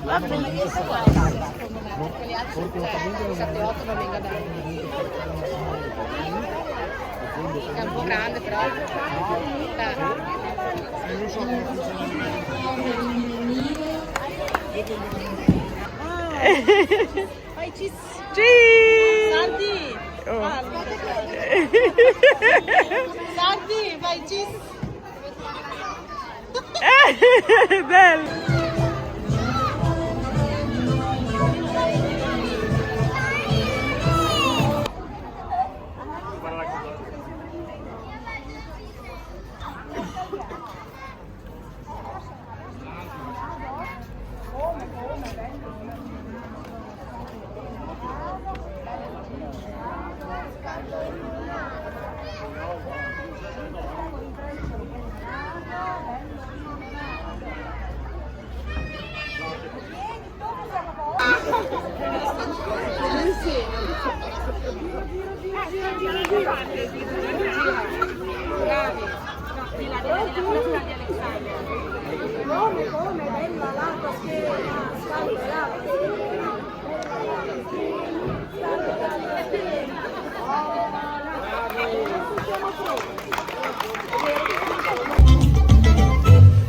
Va bene, quelli altri 7-8 non venga da è un po' grande però fai cheese Sardi Sardi fai cheese bello.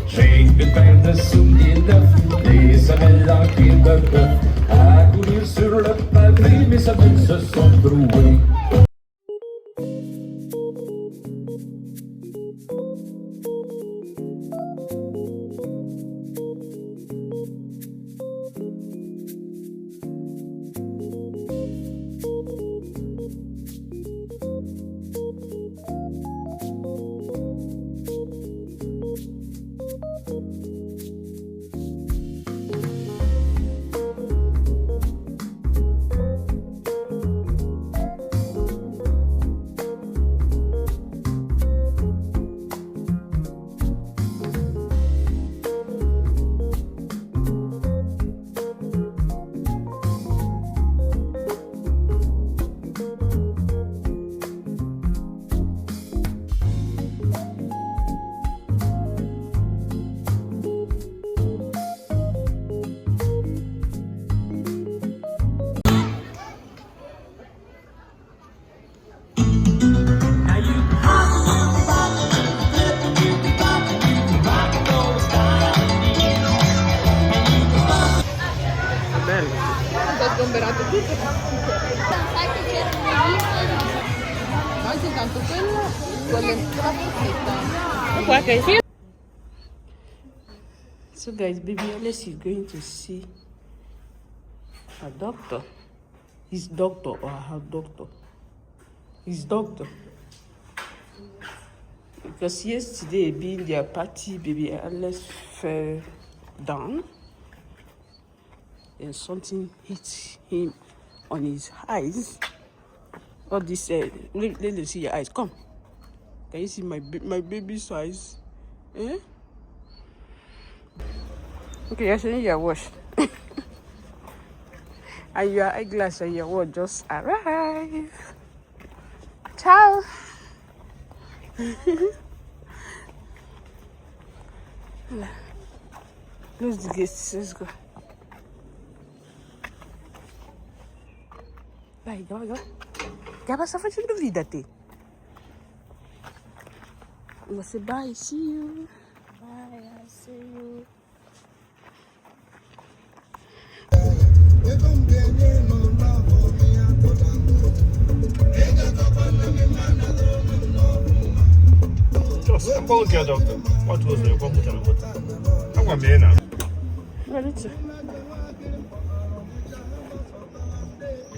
Schenken världen solide, det är mellan kvinnor. Här går ner sur läppar, bry med sig musen som broing. Sgomberato tutto. Sai che c'è mangi tanto quello con la forchetta. So guys, baby Alice is going to see a doctor. His doctor or her doctor. His doctor. Because yesterday being their party, baby Alice fell down. And something hit him on his eyes. All this, let me see your eyes. Come. Can you see my baby's eyes? Eh? Okay, you're showing your wash. And your eyeglass and your watch just arrived. Ciao. Close the gates. Let's go. Vai, vai, vai. Já passa fazendo vida, Tê. Você bye, see you. Bye, I see you. Just about your doctor. What was your computer? I want to be now. What is it?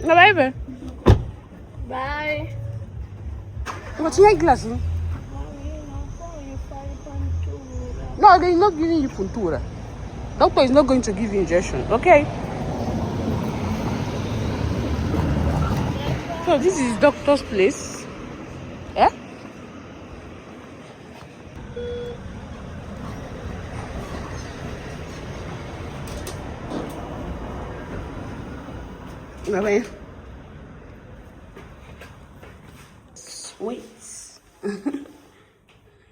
No, baby. Bye. What's your eyeglasses? No, they're not giving you puntura. Doctor is not going to give you injection, okay? So this is doctor's place. Yeah? Bye-bye. Wait.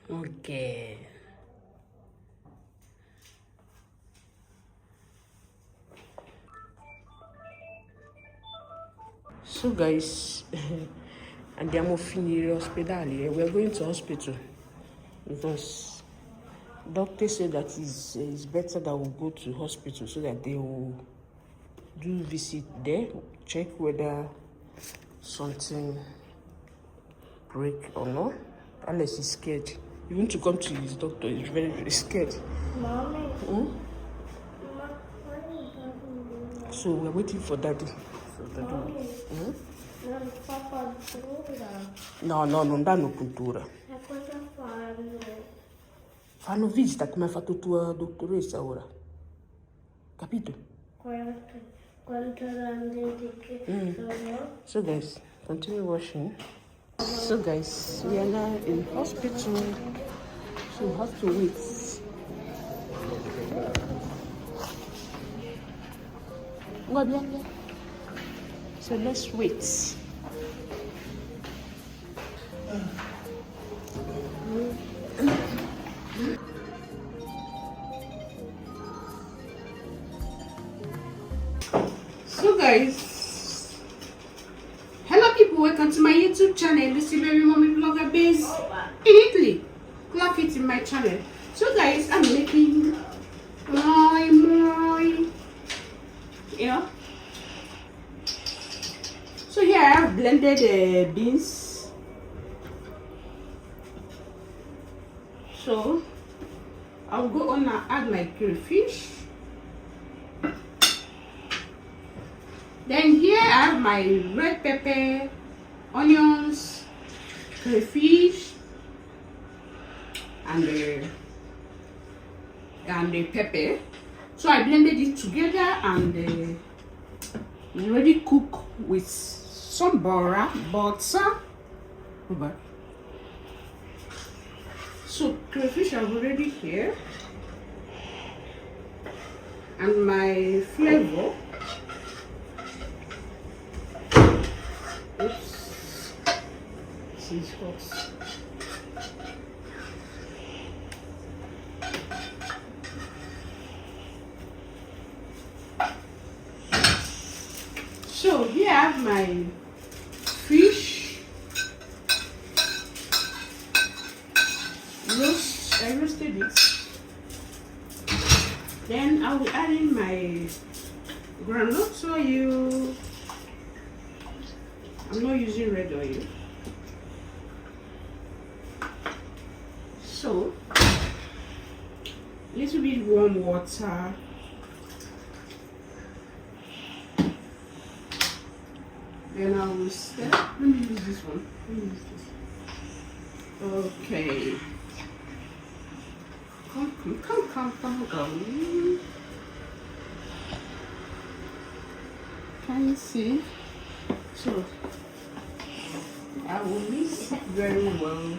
Okay. So guys, andiamo a finire ospedali. We're going to hospital because doctor said that it's better that we go to hospital so that they will do visit there, check whether something break or not. Unless he's scared. Even to come to his doctor, he's very, very scared. Mommy. Hmm? So we're waiting for daddy. So daddy. Hmm? No, non danno cultura. E cosa fanno? Fanno visita come ha fatto tua dottoressa ora. Capito? Quanto grande che sono? So guys, continue washing. So guys, we are now in hospital. So we have to wait. So let's wait. So guys, hello people, welcome to my YouTube channel. This is Baby Mommy Vlogger based in Italy. Clock it in my channel. So guys, I'm making moi moi. You know. So here I have blended beans. So I'll go on and add my crayfish. Then here I have my red pepper, onions, crayfish, and the pepper. So I blended it together and already cook with some butter. So crayfish are already here, and my flavor. Oops, this is hot. So here I have my fish. I roasted it. Then I will add in my groundnut oil. I'm not using red oil. So, a little bit warm water. Then I will stir. Let me use this one. Let me use this. Okay. Come. Can you see? So I will mix it very well.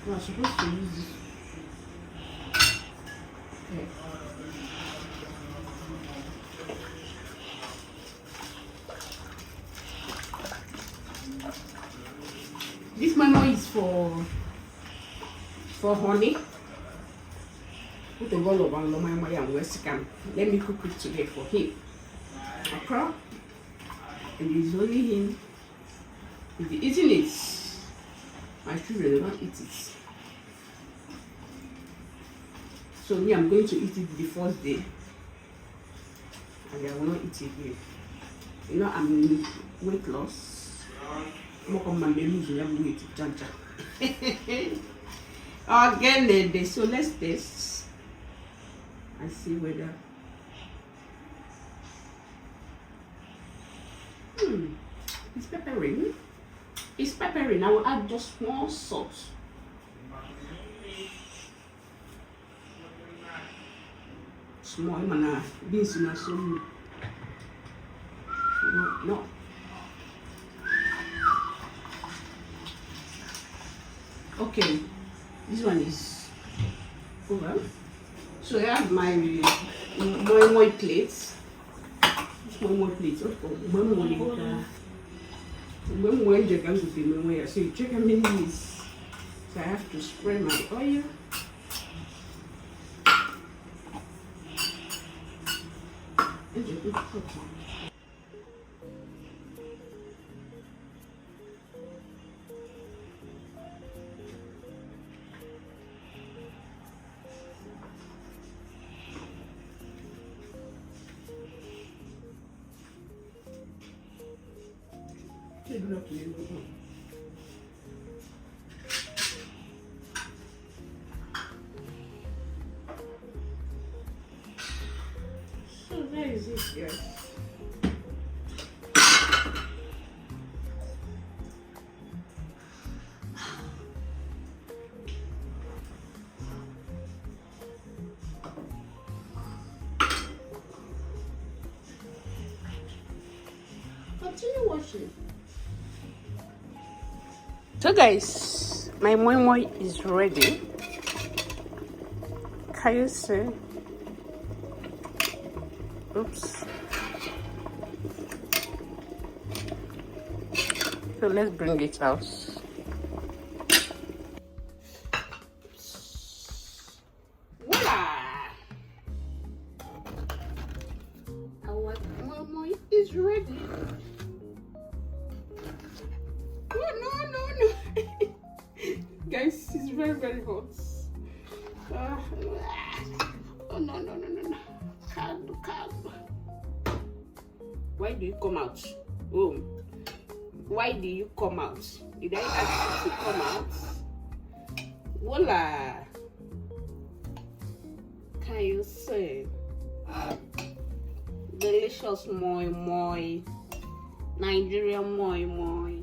I'm supposed to use this. Okay. This memo is for honey. Put the roll of Moi Moi and Westcam. Let me cook it today for him. Okra. And it's only him. If he's eating it, my children will not eat it. So me, I'm going to eat it the first day. And I will not eat it again. You know, I'm in weight loss. More on my menus, you have weight, janja. Again, so let's taste and see whether. It's peppering. It's peppering. I will add just small salt. Small mana beans in a so no. Okay, this one is over. So I have my moi moi plates. Moi Moi please. Moi Moi. Moi Moi so you check how many is. So I have to spray my oil. So there is it, guys. Continue washing. So guys, my moi moi is ready. Can you see? Oops. So let's bring it out. Voila! Our moi moi is ready. No. Guys, it's very, very hot. Oh, no. Calm. Why do you come out? Oh, why do you come out? Did I ask you to come out? Voila! Can you see? Delicious moi moi. Nigerian moi moi.